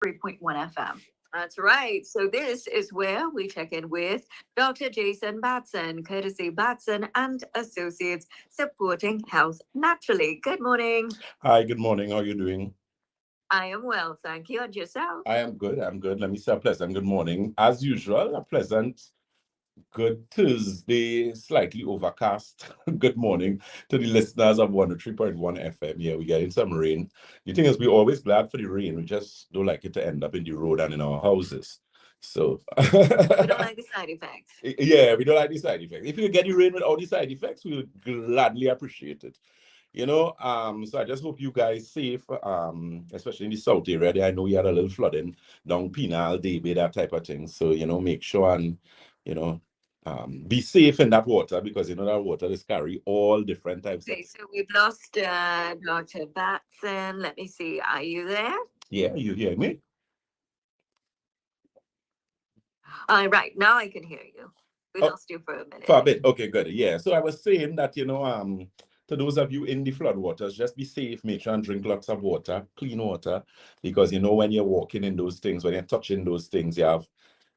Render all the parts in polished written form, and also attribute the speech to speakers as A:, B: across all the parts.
A: 103.1 FM. That's right. So this is where we check in with Dr. Jason Batson, courtesy Batson and Associates, supporting health naturally. Good morning.
B: Hi, good morning. How are you doing?
A: I am well, thank you. And yourself?
B: I am good. I'm good. Let me say a pleasant good morning. As usual, a pleasant good Tuesday, slightly overcast. Good morning to the listeners of 103.1 FM. Yeah, we're getting some rain. The thing is, we're always glad for the rain. We just don't like it to end up in the road and in our houses. So,
A: We don't like the side effects.
B: yeah, we don't like the side effects. If you get the rain without the side effects, we would gladly appreciate it. So I just hope you guys safe, especially in the south area there. I know you had a little flooding down Penal, Davie, that type of thing. So, make sure and, you know, be safe in that water because, that water is carry all different types of.
A: Okay, so we've lost Dr. Batson. Let me see. Are you there?
B: Yeah, you hear me?
A: Right, now I can hear you. We
B: Oh,
A: lost you for a minute.
B: for a bit. Okay, good. Yeah. So I was saying that, to those of you in the flood waters, just be safe, make sure and drink lots of water, clean water, because when you're walking in those things, when you're touching those things, you have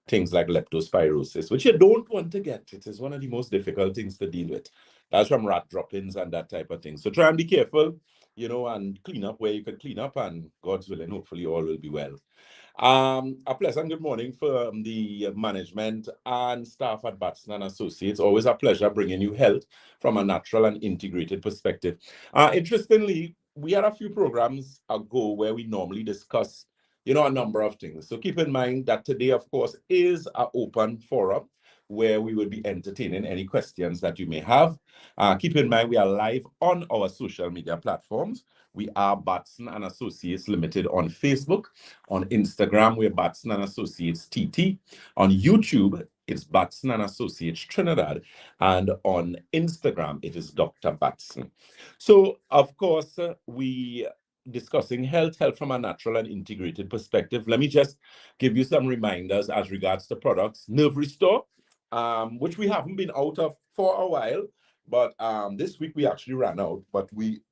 B: things like leptospirosis, which you don't want to get. It is one of the most difficult things to deal with. That's from rat droppings and that type of thing. So try and be careful, and clean up where you can clean up, and God's willing, hopefully all will be well. A pleasant good morning for the management and staff at Batson and Associates. Always a pleasure bringing you health from a natural and integrated perspective. Interestingly, we had a few programs ago where we normally discuss, a number of things. So keep in mind that today, of course, is an open forum where we will be entertaining any questions that you may have. Keep in mind we are live on our social media platforms. We are Batson and Associates Limited on Facebook. On Instagram, we're Batson and Associates TT. On YouTube, it's Batson and Associates Trinidad. And on Instagram, it is Dr. Batson. So, of course, we discussing health from a natural and integrated perspective. Let me just give you some reminders as regards to products. Nerve Restore, which we haven't been out of for a while, but this week we actually ran out, but we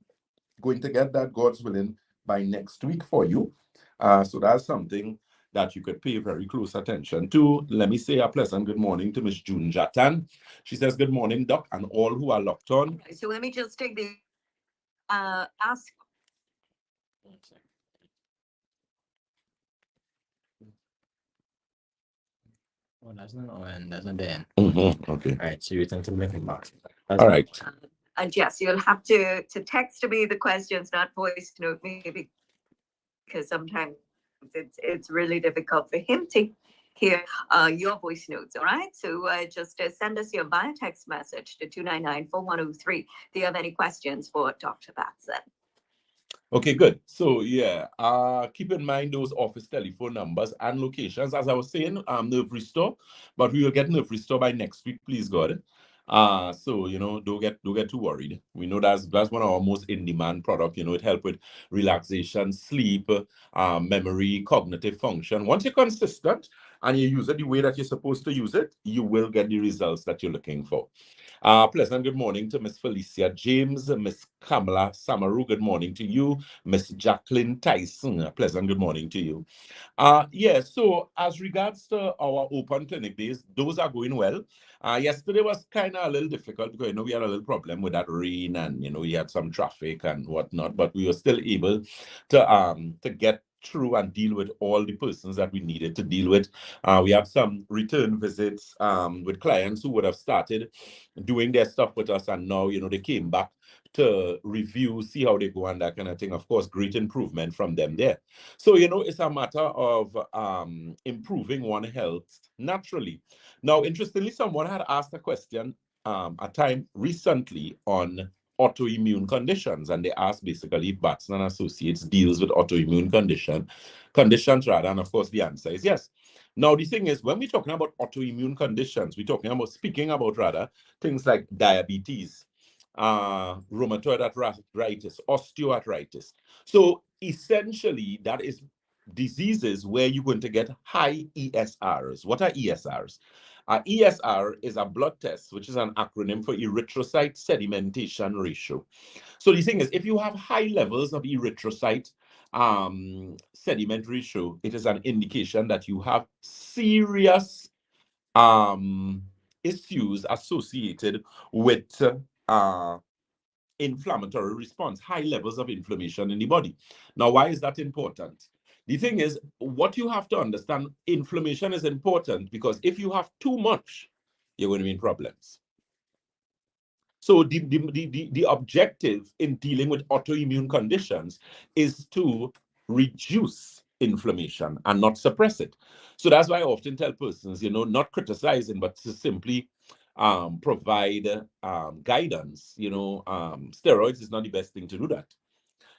B: going to get that, God's willing, by next week for you. So that's something that you could pay very close attention to. Let me say a pleasant good morning to Miss June Jatan. She says, good morning, Doc, and all who are locked on.
A: Okay, so let me just take the ask.
C: Oh, that's not on. That's not there.
B: Okay.
C: All right. So you're trying to make a mark.
B: All right.
A: And yes, you'll have to text me the questions, not voice note me, because sometimes it's really difficult for him to hear your voice notes. All right. So just send us your via text message to 299-4103. Do you have any questions for Dr. Batson?
B: Okay, good. So yeah, keep in mind those office telephone numbers and locations. As I was saying, Nerve Restore, but we will get Nerve Restore by next week, please God. So don't get too worried. We know that's one of our most in-demand product. It helps with relaxation, sleep, memory, cognitive function. Once you're consistent and you use it the way that you're supposed to use it, you will get the results that you're looking for. Pleasant good morning to Miss Felicia James, Miss Kamala Samaru, good morning to you. Miss Jacqueline Tyson, pleasant good morning to you. So as regards to our open clinic days, those are going well. Yesterday was kind of a little difficult because, we had a little problem with that rain and, we had some traffic and whatnot, but we were still able to get through and deal with all the persons that we needed to deal with. We have some return visits with clients who would have started doing their stuff with us, and now they came back to review, see how they go and that kind of thing. Of course, great improvement from them there. So it's a matter of improving one health naturally. Now, interestingly, someone had asked a question a time recently on autoimmune conditions, and they asked basically if Batson and Associates deals with autoimmune conditions rather, and of course the answer is yes. Now the thing is, when we're talking about autoimmune conditions, we're speaking about rather things like diabetes, rheumatoid arthritis, osteoarthritis. So essentially that is diseases where you're going to get high ESRs. What are ESRs? ESR is a blood test, which is an acronym for erythrocyte sedimentation ratio. So the thing is, if you have high levels of erythrocyte sediment ratio, it is an indication that you have serious issues associated with inflammatory response, high levels of inflammation in the body. Now, why is that important? The thing is, what you have to understand, inflammation is important because if you have too much, you're going to be in problems. So the objective in dealing with autoimmune conditions is to reduce inflammation and not suppress it. So that's why I often tell persons, not criticizing, but to simply provide guidance. Steroids is not the best thing to do that.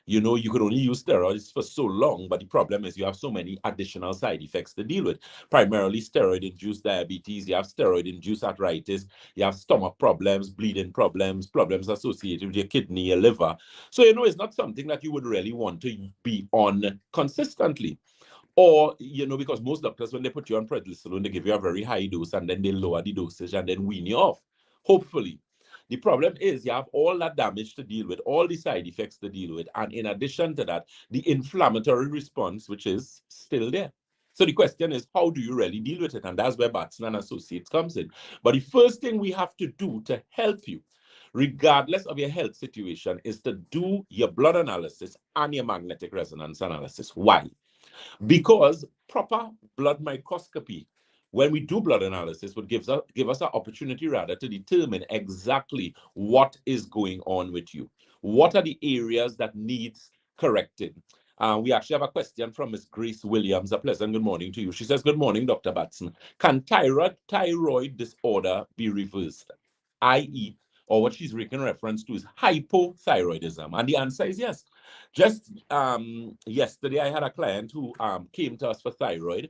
B: You could only use steroids for so long, but the problem is you have so many additional side effects to deal with. Primarily steroid-induced diabetes, you have steroid-induced arthritis, you have stomach problems, bleeding problems, problems associated with your kidney, your liver. So, it's not something that you would really want to be on consistently. Or, because most doctors, when they put you on prednisolone, they give you a very high dose and then they lower the dosage and then wean you off, hopefully. The problem is you have all that damage to deal with, all the side effects to deal with, and in addition to that, the inflammatory response, which is still there. So the question is, how do you really deal with it? And that's where Batson and Associates comes in. But the first thing we have to do to help you, regardless of your health situation, is to do your blood analysis and your magnetic resonance analysis. Why? Because proper blood microscopy, when we do blood analysis, would give us an opportunity rather to determine exactly what is going on with you. What are the areas that needs correcting? We actually have a question from Miss Grace Williams. A pleasant good morning to you. She says, good morning, Dr. Batson. Can thyroid disorder be reversed? I.e., or what she's making reference to is hypothyroidism. And the answer is yes. Just yesterday, I had a client who came to us for thyroid.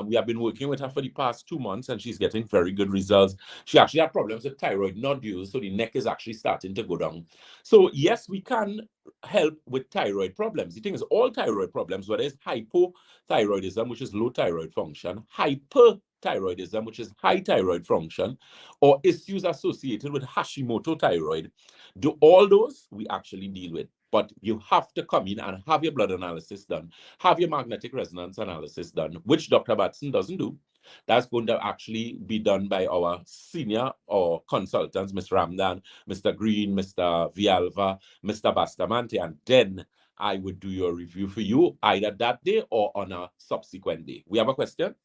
B: We have been working with her for the past 2 months, and she's getting very good results. She actually had problems with thyroid nodules, so the neck is actually starting to go down. So yes, we can help with thyroid problems. The thing is, all thyroid problems, whether it's hypothyroidism, which is low thyroid function, hyperthyroidism, which is high thyroid function, or issues associated with Hashimoto thyroid, do all those we actually deal with. But you have to come in and have your blood analysis done, have your magnetic resonance analysis done, which Dr. Batson doesn't do. That's going to actually be done by our senior or consultants, Mr. Ramdan, Mr. Green, Mr. Vialva, Mr. Bastamante, and then I would do your review for you either that day or on a subsequent day. We have a question?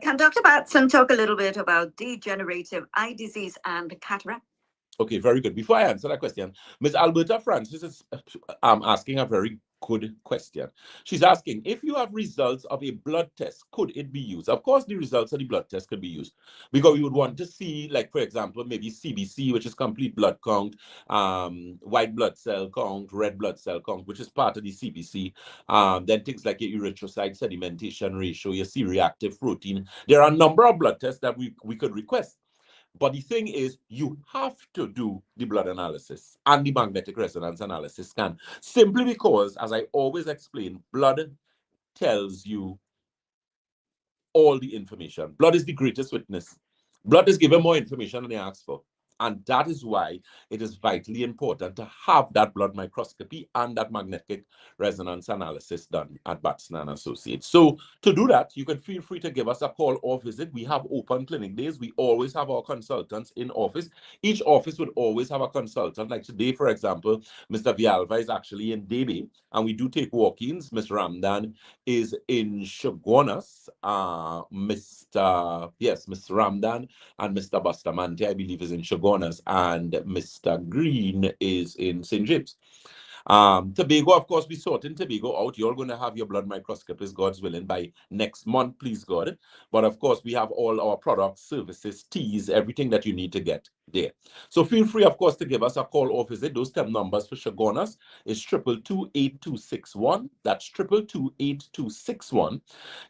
A: Can Dr. Batson talk a little bit about degenerative eye disease and cataract?
B: Okay, very good. Before I answer that question, Ms. Alberta Francis is asking a very good question. She's asking, if you have results of a blood test, could it be used? Of course, the results of the blood test could be used because we would want to see, like, for example, maybe CBC, which is complete blood count, white blood cell count, red blood cell count, which is part of the CBC. Then things like your erythrocyte sedimentation ratio, your C-reactive protein. There are a number of blood tests that we could request. But the thing is, you have to do the blood analysis and the magnetic resonance analysis scan, simply because, as I always explain, blood tells you all the information. Blood is the greatest witness. Blood is given more information than they ask for. And that is why it is vitally important to have that blood microscopy and that magnetic resonance analysis done at Batson and Associates. So to do that, you can feel free to give us a call or visit. We have open clinic days. We always have our consultants in office. Each office would always have a consultant. Like today, for example, Mr. Vialva is actually in Debe, and we do take walk-ins. Mr. Ramdan is in Shogunas. Mr. Ramdan and Mr. Bastamante, I believe, is in Shogunas, and Mr. Green is in St. James. Tobago, of course, we sorting Tobago out. You're going to have your blood microscopist, God's willing, by next month, please God. But of course, we have all our products, services, teas, everything that you need to get there. So feel free, of course, to give us a call or visit. Those 10 numbers for Shogunas is 222-8261. That's 222-8261.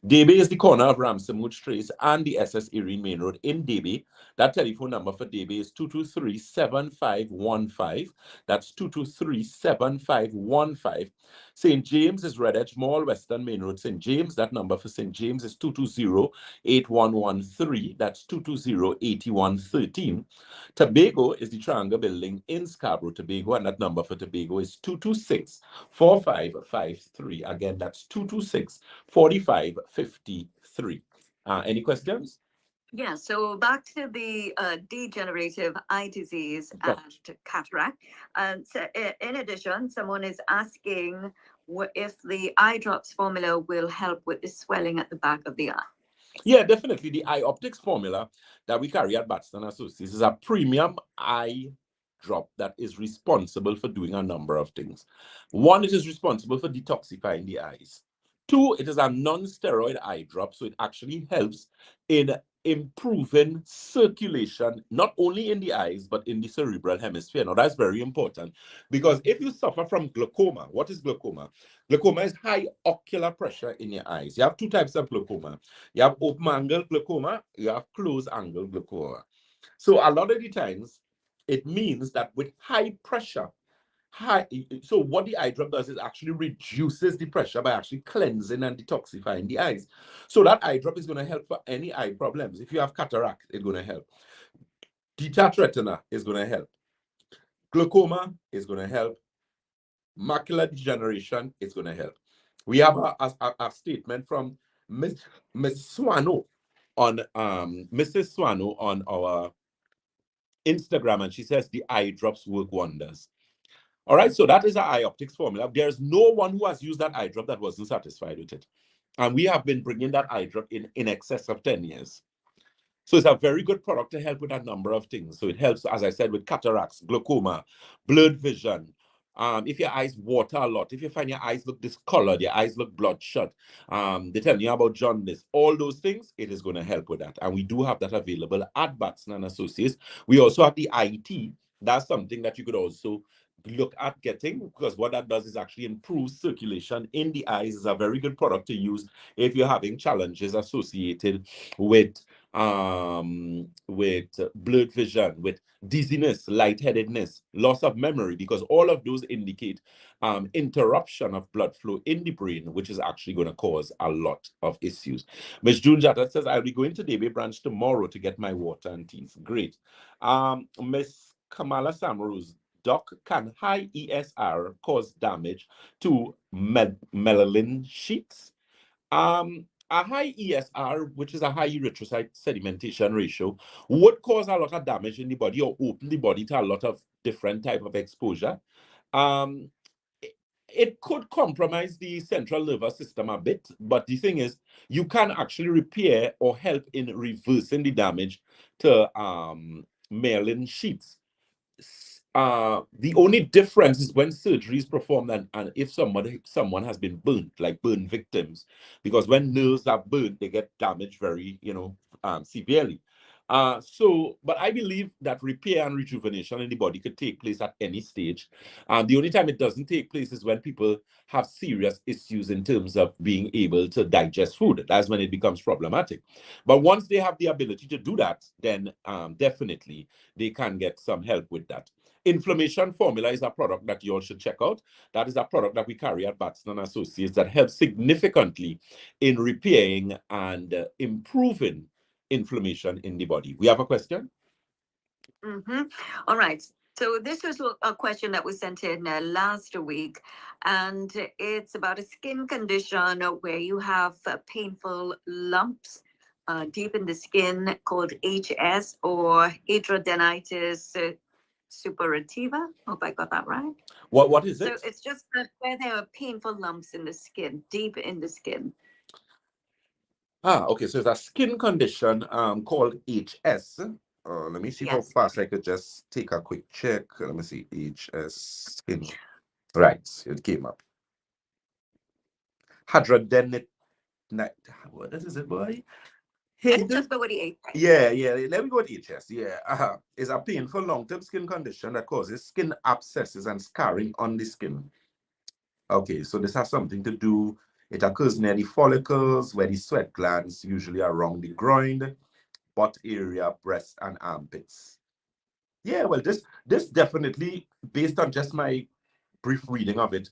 B: Debe is the corner of Ramsamud Trace and the SS Erin Main Road in Debe. That telephone number for Debe is 223-7515. That's 223-7515. St. James is Red Edge Mall, Western Main Road, St. James. That number for St. James is 220-8113. That's 220-8113. Tobago is the Triangle Building in Scarborough, Tobago, and that number for Tobago is 226-4553. Again, that's 226-4553. Any questions?
A: Yeah, so back to the degenerative eye disease
B: Right.
A: and cataract. And so, in addition, someone is asking if the eye drops formula will help with the swelling at the back of the eye.
B: Yeah, definitely. The eye optics formula that we carry at Batson Associates is a premium eye drop that is responsible for doing a number of things. One, it is responsible for detoxifying the eyes. Two, it is a non-steroid eye drop, so it actually helps in improving circulation, not only in the eyes, but in the cerebral hemisphere. Now, that's very important because if you suffer from glaucoma, what is glaucoma? Glaucoma is high ocular pressure in your eyes. You have two types of glaucoma. You have open angle glaucoma, you have closed angle glaucoma. So a lot of the times, it means that with high pressure, so what the eye drop does is actually reduces the pressure by actually cleansing and detoxifying the eyes. So that eye drop is going to help for any eye problems. If you have cataract, it's going to help. Detached retina is going to help. Glaucoma is going to help. Macular degeneration is going to help. We have a statement from Miss Swano on Mrs. Swano on our Instagram, and she says the eye drops work wonders. All right, so that is our eye optics formula. There's no one who has used that eye drop that wasn't satisfied with it. And we have been bringing that eye drop in excess of 10 years. So it's a very good product to help with a number of things. So it helps, as I said, with cataracts, glaucoma, blurred vision. If your eyes water a lot, if you find your eyes look discolored, your eyes look bloodshot, they tell you about jaundice, all those things, it is going to help with that. And we do have that available at Batson and Associates. We also have the IT. That's something that you could also look at getting, because what that does is actually improve circulation in the eyes. Is a very good product to use if you're having challenges associated with blurred vision, with dizziness, lightheadedness, loss of memory, because all of those indicate interruption of blood flow in the brain, which is actually going to cause a lot of issues. Ms. June Jata says, I'll be going to Debe branch tomorrow to get my water and teeth. Great. Miss Kamala Samrose, Doc, can high ESR cause damage to melanin sheets? A high ESR, which is a high erythrocyte sedimentation ratio, would cause a lot of damage in the body or open the body to a lot of different type of exposure. It could compromise the central nervous system a bit, but the thing is, you can actually repair or help in reversing the damage to myelin sheets. The only difference is when surgery is performed and if someone has been burnt, like burn victims, because when nerves are burnt, they get damaged very, severely. But I believe that repair and rejuvenation in the body could take place at any stage. The only time it doesn't take place is when people have serious issues in terms of being able to digest food. That's when it becomes problematic. But once they have the ability to do that, then definitely they can get some help with that. Inflammation formula is a product that you all should check out. That is a product that we carry at Batson Associates that helps significantly in repairing and improving inflammation in the body. We have a question?
A: All right. So this was a question that was sent in last week, and it's about a skin condition where you have painful lumps deep in the skin called HS or hidradenitis suppurativa. Hope I got that right.
B: What is it?
A: So it's just that where there are painful lumps in the skin, deep in the skin.
B: Okay. So it's a skin condition called HS. Let me see how fast I could just take a quick check. Let me see. HS skin. Right. It came up. Hidradenitis. What is it, boy?
A: Just go with the H.
B: Yeah. Let me go with HS. Yeah. It's a painful long-term skin condition that causes skin abscesses and scarring on the skin. Okay, so this has something to do, it occurs near the follicles, where the sweat glands usually around the groin, butt area, breast, and armpits. Yeah, well, this definitely, based on just my brief reading of it,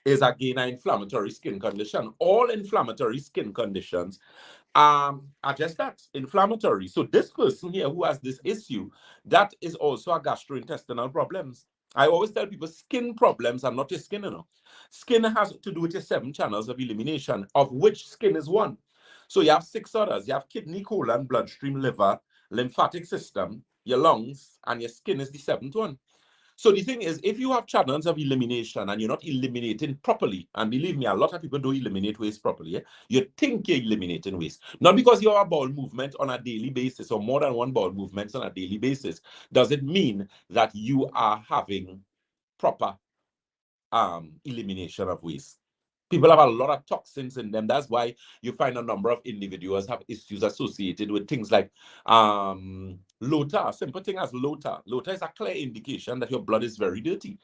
B: is again an inflammatory skin condition. All inflammatory skin conditions are just that, inflammatory. So this person here who has this issue, that is also a gastrointestinal problems. I always tell people skin problems are not your skin, you know. Skin has to do with your 7 channels of elimination, of which skin is one. So you have 6 others. You have kidney, colon, bloodstream, liver, lymphatic system, your lungs, and your skin is the 7th one. So the thing is, if you have channels of elimination and you're not eliminating properly, and believe me, a lot of people don't eliminate waste properly. You think you're eliminating waste. Not because you have a bowel movement on a daily basis or more than one bowel movements on a daily basis, does it mean that you are having proper elimination of waste. People have a lot of toxins in them. That's why you find a number of individuals have issues associated with things like LOTA, simple thing as LOTA. LOTA is a clear indication that your blood is very dirty.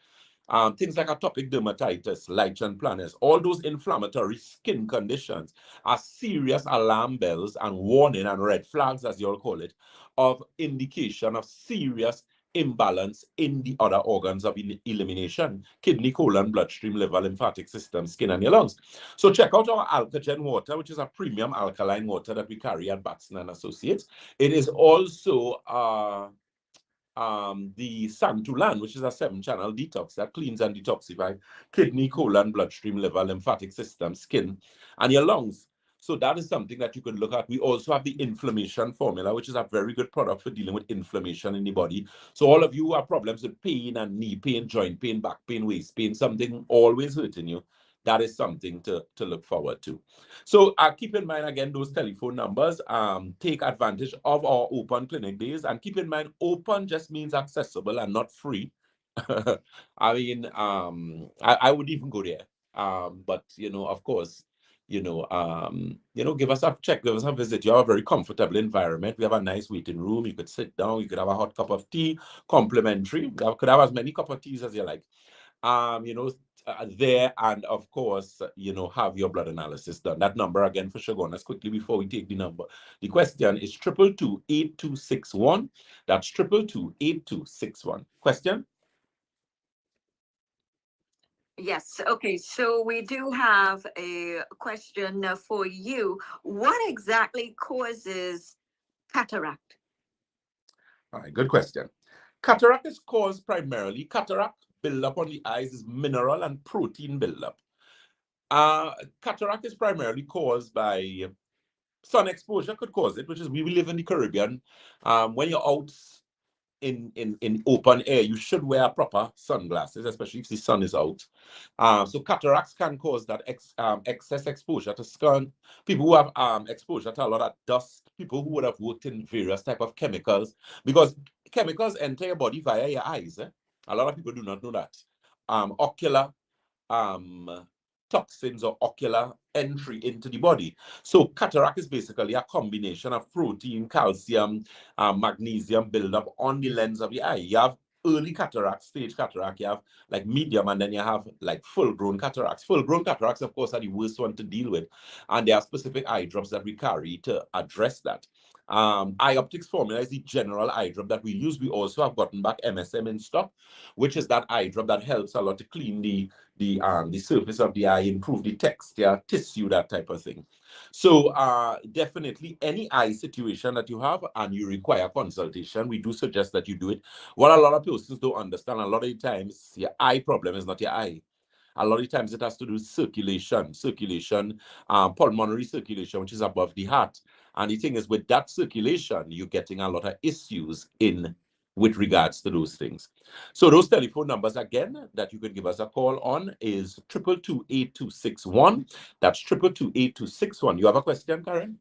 B: Things like atopic dermatitis, lichen planus, all those inflammatory skin conditions are serious alarm bells and warning and red flags, as you'll call it, of indication of serious imbalance in the other organs of elimination: kidney, colon, bloodstream, liver, lymphatic system, skin, and your lungs. So check out our Alkagen water, which is a premium alkaline water that we carry at Batson and Associates. It is also the Santulan, which is a 7-channel detox that cleans and detoxifies kidney, colon, bloodstream, liver, lymphatic system, skin, and your lungs. So that is something that you could look at. We also have the inflammation formula, which is a very good product for dealing with inflammation in the body. So all of you who have problems with pain and knee pain, joint pain, back pain, waist pain, something always hurting you, that is something to look forward to. So keep in mind, again, those telephone numbers. Take advantage of our open clinic days. And keep in mind, open just means accessible and not free. I mean, I would even go there. But, of course, give us a check, give us a visit. You have a very comfortable environment. We have a nice waiting room. You could sit down. You could have a hot cup of tea, complimentary. You could have as many cup of teas as you like. There, and of course, have your blood analysis done. That number again for Shagonas quickly before we take the number. The question is 222-8261. That's 222-8261. Question?
A: Yes. Okay. So we do have a question for you. What exactly causes cataract?
B: All right, good question. Cataract is caused primarily, cataract buildup on the eyes is mineral and protein buildup. Cataract is primarily caused by sun exposure, could cause it, which is we live in the Caribbean. When you're out in open air, you should wear proper sunglasses, especially if the sun is out. So cataracts can cause that excess exposure to sun. People who have exposure to a lot of dust, people who would have worked in various type of chemicals, because chemicals enter your body via your eyes. A lot of people do not know that. Ocular toxins or ocular entry into the body. So cataract is basically a combination of protein, calcium, magnesium buildup on the lens of the eye. You have early cataract, stage cataract, you have like medium, and then you have like full-grown cataracts. Full-grown cataracts, of course, are the worst one to deal with. And there are specific eye drops that we carry to address that. Eye Optics formula is the general eye drop that we use. We also have gotten back MSM in stock, which is that eye drop that helps a lot to clean the surface of the eye, improve the texture, tissue, that type of thing. So definitely any eye situation that you have and you require consultation, we do suggest that you do it. What a lot of persons don't understand, a lot of the times your eye problem is not your eye. A lot of times it has to do with circulation, pulmonary circulation, which is above the heart. And the thing is, with that circulation, you're getting a lot of issues with regards to those things. So those telephone numbers again that you could give us a call on is 222-8261. That's 222-8261. You have a question, Karen?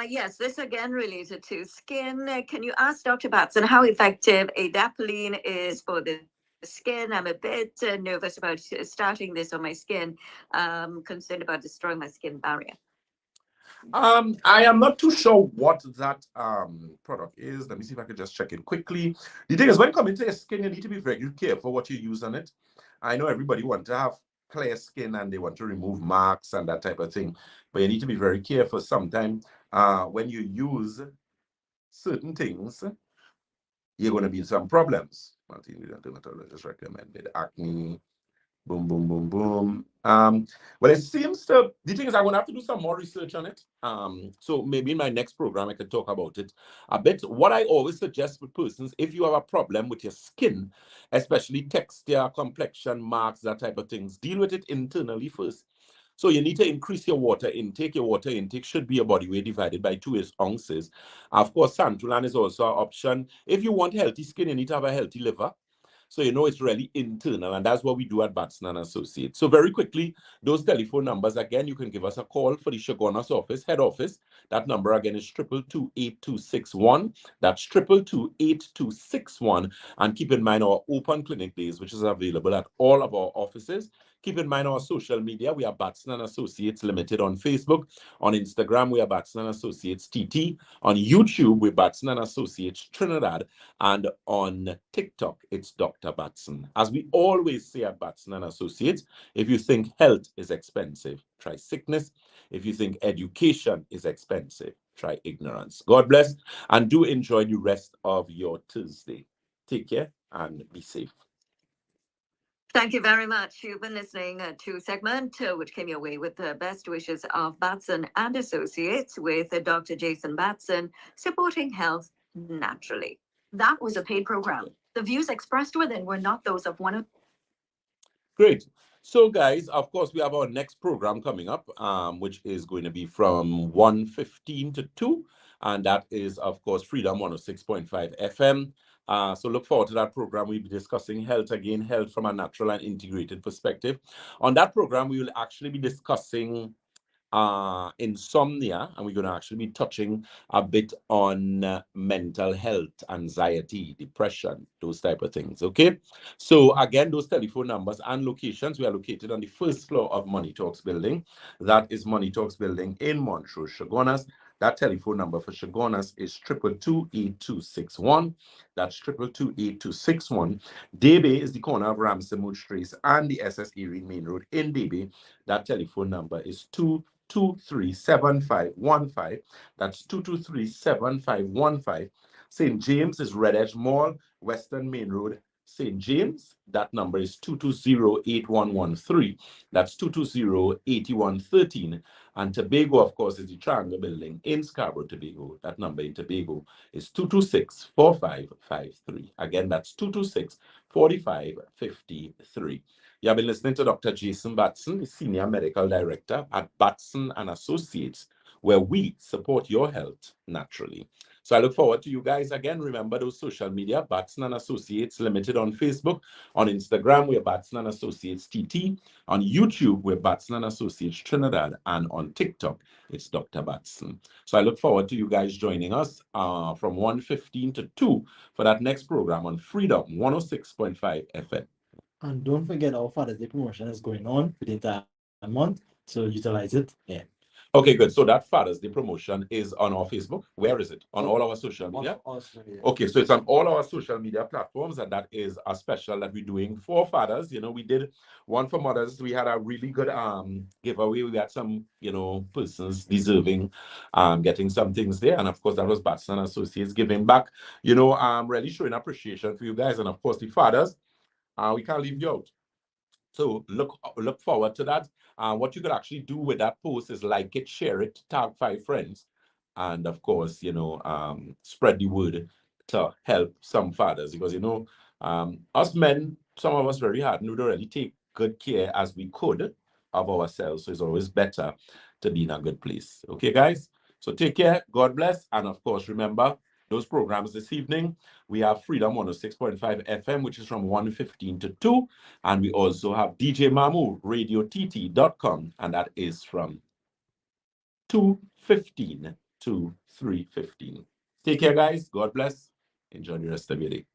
A: Yes, this again related to skin. Can you ask Dr. Batson how effective adapalene is for the skin? I'm a bit nervous about starting this on my skin, concerned about destroying my skin barrier.
B: I am not too sure what that product is. Let me see if I can just check it quickly. The thing is, when coming to your skin, you need to be very careful what you use on it. I know everybody wants to have clear skin and they want to remove marks and that type of thing, but you need to be very careful. Sometimes when you use certain things, you're going to be in some problems. Multi-ingredient dermatologist recommended acne, Boom, boom, boom, boom. Well, it seems the thing is I'm gonna have to do some more research on it. So maybe in my next program I can talk about it a bit. What I always suggest with persons, if you have a problem with your skin, especially texture, complexion, marks, that type of things, deal with it internally first. So you need to increase your water intake. Your water intake should be your body weight divided by 2 ounces. Of course, Santulan is also an option. If you want healthy skin, you need to have a healthy liver. So you know it's really internal, and that's what we do at Batson and Associates. So very quickly, those telephone numbers, again, you can give us a call for the Shogunas office, head office. That number again is 222-8261. That's 222-8261. And keep in mind our open clinic days, which is available at all of our offices. Keep in mind our social media. We are Batson and Associates Limited on Facebook. On Instagram, we are Batson and Associates TT. On YouTube, we're Batson and Associates Trinidad. And on TikTok, it's Dr. Batson. As we always say at Batson and Associates, if you think health is expensive, try sickness. If you think education is expensive, try ignorance. God bless, and do enjoy the rest of your Tuesday. Take care and be safe.
A: Thank you very much. You've been listening to segment which came your way with the best wishes of Batson and Associates with Dr. Jason Batson, supporting health naturally.
D: That was a paid program. The views expressed within were not those of one of.
B: Great. So, guys, of course, we have our next program coming up, which is going to be from 1:15 to 2. And that is, of course, Freedom 106.5 FM. So look forward to that program. We'll be discussing health again, health from a natural and integrated perspective. On that program, we will actually be discussing insomnia, and we're going to actually be touching a bit on mental health, anxiety, depression, those type of things. Okay, so again, those telephone numbers and locations, we are located on the first floor of Money Talks building. That is Money Talks building in Montrose, Shogunas. That telephone number for Shogunas is 222-8261. That's 222-8261. Debe is the corner of Ramsey Mood Trace and the SS Erie Main Road in Debe. That telephone number is 223-7515. That's 223-7515. St. James is Red Edge Mall, Western Main Road, St. James. That number is 220-8113. That's 220-8113. And Tobago, of course, is the Triangle Building in Scarborough, Tobago. That number in Tobago is 226-4553. Again, that's 226-4553. You have been listening to Dr. Jason Batson, the Senior Medical Director at Batson and Associates, where we support your health naturally. So I look forward to you guys again. Remember those social media, Batson and Associates Limited on Facebook. On Instagram, we're Batson and Associates TT. On YouTube, we're Batson and Associates Trinidad. And on TikTok, it's Dr. Batson. So I look forward to you guys joining us from 1:15 to 2 for that next program on Freedom 106.5 FM.
C: And don't forget our Father's Day promotion is going on for the entire month, so utilize it. Yeah.
B: Okay, good. So that Father's Day promotion is on our Facebook. Where is it? On all our social media? Okay, so it's on all our social media platforms, and that is a special that we're doing for fathers. You know, we did one for mothers. We had a really good giveaway. We had some, persons deserving getting some things there. And of course, that was Batson Associates giving back, really showing appreciation for you guys. And of course, the fathers, we can't leave you out. So look forward to that. What you could actually do with that post is like it, share it, tag 5 friends, and of course, spread the word to help some fathers, because us men, some of us very hard and we don't really take good care as we could of ourselves. So it's always better to be in a good place. Okay, guys. So take care. God bless, and of course, remember those programs this evening. We have Freedom 106.5 FM, which is from 1:15 to 2. And we also have DJ Mamu, RadioTT.com, and that is from 2:15 to 3:15. Take care, guys. God bless. Enjoy the rest of your day.